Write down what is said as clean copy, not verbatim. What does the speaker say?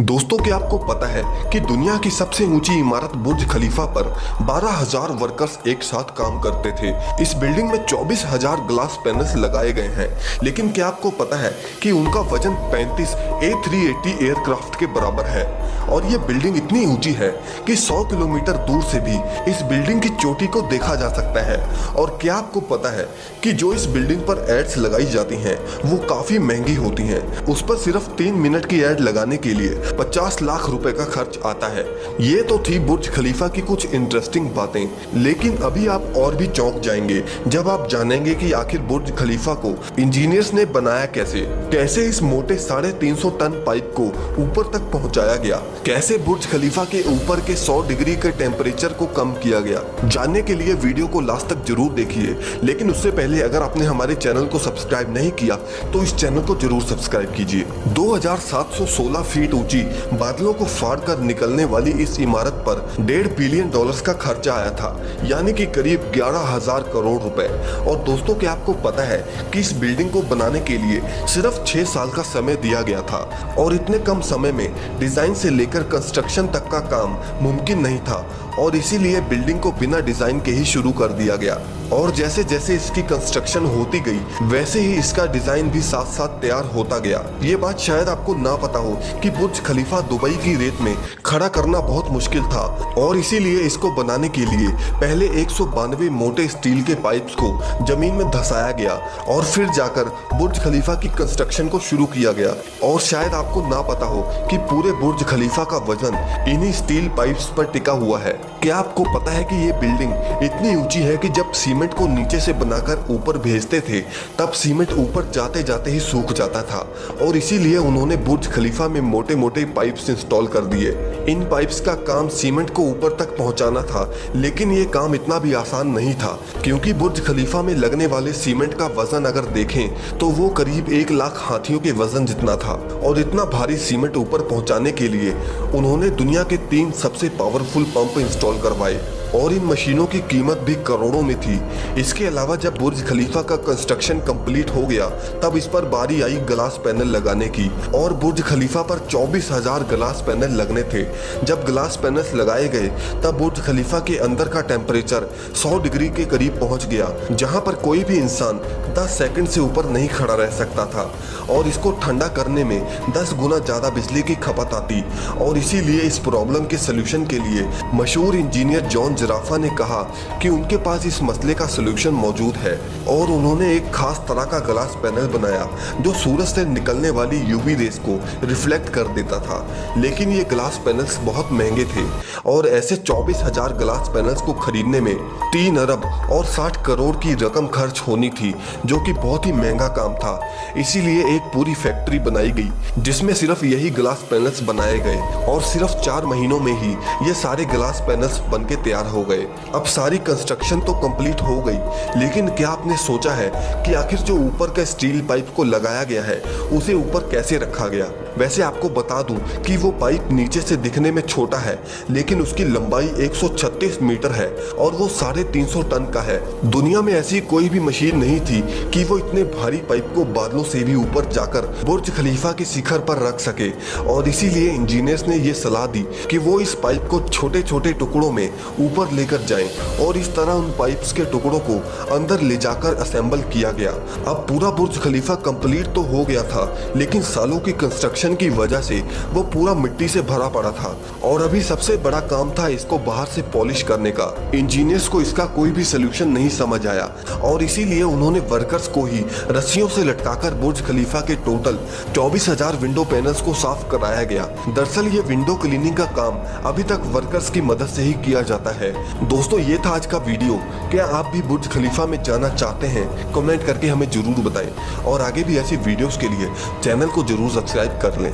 दोस्तों, क्या आपको पता है कि दुनिया की सबसे ऊंची इमारत बुर्ज खलीफा पर 12,000 वर्कर्स एक साथ काम करते थे। इस बिल्डिंग में 24,000 ग्लास पैनल्स लगाए गए हैं। लेकिन क्या आपको पता है कि उनका वजन 35 A380 एयरक्राफ्ट के बराबर है। और ये बिल्डिंग इतनी ऊंची है कि 100 किलोमीटर दूर से भी इस बिल्डिंग की चोटी को देखा जा सकता है। और क्या आपको पता है कि जो इस बिल्डिंग पर एड्स लगाई जाती हैं वो काफी महंगी होती हैं। उस पर सिर्फ 3 मिनट की एड लगाने के लिए 50 लाख रुपए का खर्च आता है। ये तो थी बुर्ज खलीफा की कुछ इंटरेस्टिंग बातें, लेकिन अभी आप और भी चौंक जाएंगे जब आप जानेंगे कि आखिर बुर्ज खलीफा को इंजीनियर्स ने बनाया कैसे इस मोटे 350 टन पाइप को ऊपर तक पहुंचाया गया, कैसे बुर्ज खलीफा के ऊपर के 100 डिग्री के टेम्परेचर को कम किया गया। जानने के लिए वीडियो को लास्ट तक जरूर देखिए, लेकिन उससे पहले अगर आपने हमारे चैनल को सब्सक्राइब नहीं किया तो इस चैनल को जरूर सब्सक्राइब कीजिए। 2716 फीट ऊंची बादलों को फाड़ कर निकलने वाली इस इमारत पर $1.5 बिलियन का खर्चा आया था, यानी कि करीब 11,000 करोड़ रुपए। और दोस्तों, क्या आपको पता है कि इस बिल्डिंग को बनाने के लिए सिर्फ 6 साल का समय दिया गया था। और इतने कम समय में डिजाइन से लेकर कंस्ट्रक्शन तक का काम मुमकिन नहीं था, और इसीलिए बिल्डिंग को बिना डिजाइन के ही शुरू कर दिया गया। और जैसे जैसे इसकी कंस्ट्रक्शन होती गई वैसे ही इसका डिजाइन भी साथ साथ तैयार होता गया। ये बात शायद आपको ना पता हो कि बुर्ज खलीफा दुबई की रेत में खड़ा करना बहुत मुश्किल था, और इसीलिए इसको बनाने के लिए पहले 192 मोटे स्टील के पाइप्स को जमीन में धंसाया गया और फिर जाकर बुर्ज खलीफा की कंस्ट्रक्शन को शुरू किया गया। और शायद आपको ना पता हो कि पूरे बुर्ज खलीफा का वजन इन्हीं स्टील पाइप्स पर टिका हुआ है। क्या आपको पता है कि ये बिल्डिंग इतनी ऊंची है कि जब सीमेंट को नीचे से बनाकर ऊपर भेजते थे तब सीमेंट ऊपर जाते जाते ही सूख जाता था, और इसीलिए उन्होंने बुर्ज खलीफा में मोटे मोटे पाइप्स इंस्टॉल कर दिए। इन पाइप्स का काम सीमेंट को ऊपर तक पहुंचाना था, लेकिन ये काम इतना भी आसान नहीं था, क्योंकि बुर्ज खलीफा में लगने वाले सीमेंट का वजन अगर देखें तो वो करीब 1 लाख हाथियों के वजन जितना था। और इतना भारी सीमेंट ऊपर पहुंचाने के लिए उन्होंने दुनिया के 3 सबसे पावरफुल पंप इंस्टॉल करवाए, और इन मशीनों की कीमत भी करोड़ों में थी। इसके अलावा जब बुर्ज खलीफा का कंस्ट्रक्शन कंप्लीट हो गया तब इस पर बारी आई ग्लास पैनल लगाने की, और बुर्ज खलीफा पर 24,000 ग्लास पैनल लगने थे। जब ग्लास पैनल्स लगाए गए तब बुर्ज खलीफा के अंदर का टेम्परेचर 100 डिग्री के करीब पहुंच गया, जहां पर कोई भी इंसान 10 सेकंड से ऊपर नहीं खड़ा रह सकता था। और इसको ठंडा करने में 10 गुना ज्यादा बिजली की खपत आती। और इसीलिए इस प्रॉब्लम के सोल्यूशन के लिए मशहूर इंजीनियर जॉन जराफा ने कहा कि उनके पास इस मसले का सलूशन मौजूद है, और उन्होंने एक खास तरह का ग्लास पैनल बनाया जो सूरज से निकलने वाली यूवी रेस को रिफ्लेक्ट कर देता था। लेकिन ये ग्लास पैनल्स बहुत महंगे थे, और ऐसे 24,000 ग्लास पैनल्स को खरीदने में 3 अरब और 60 करोड़ की रकम खर्च होनी थी, जो कि बहुत ही महंगा काम था। इसीलिए एक पूरी फैक्ट्री बनाई गई जिसमें सिर्फ यही ग्लास पैनल्स बनाए गए, और सिर्फ 4 महीनों में ही ये सारे ग्लास पैनल्स बन के तैयार हो गए। अब सारी कंस्ट्रक्शन तो कंप्लीट हो गई, लेकिन क्या आपने सोचा है कि आखिर जो ऊपर का स्टील पाइप को लगाया गया है उसे ऊपर कैसे रखा गया? वैसे आपको बता दूं कि वो पाइप नीचे से दिखने में छोटा है, लेकिन उसकी लंबाई 136 मीटर है और वो 350 टन का है। दुनिया में ऐसी कोई भी मशीन नहीं थी कि वो इतने भारी पाइप को बादलों से भी ऊपर जाकर बुर्ज खलीफा के शिखर पर रख सके। और इसीलिए इंजीनियर्स ने ये सलाह दी कि वो इस पाइप को छोटे छोटे टुकड़ों में ऊपर लेकर जाएं, और इस तरह उन पाइप्स के टुकड़ों को अंदर ले जाकर असेंबल किया गया। अब पूरा बुर्ज खलीफा कंप्लीट तो हो गया था, लेकिन सालों की कंस्ट्रक्शन की वजह से वो पूरा मिट्टी से भरा पड़ा था, और अभी सबसे बड़ा काम था इसको बाहर से पॉलिश करने का। इंजीनियर्स को इसका कोई भी सोल्यूशन नहीं समझ आया, और इसीलिए उन्होंने वर्कर्स को ही रस्सियों से लटकाकर बुर्ज खलीफा के टोटल 24,000 विंडो पैनल्स को साफ कराया गया। दरअसल ये विंडो क्लीनिंग का काम अभी तक वर्कर्स की मदद से ही किया जाता है। दोस्तों, ये था आज का वीडियो। क्या आप भी बुर्ज खलीफा में जाना चाहते हैं? कमेंट करके हमें जरूर बताएं, और आगे भी ऐसी वीडियोस के लिए चैनल को जरूर सब्सक्राइब कर लें।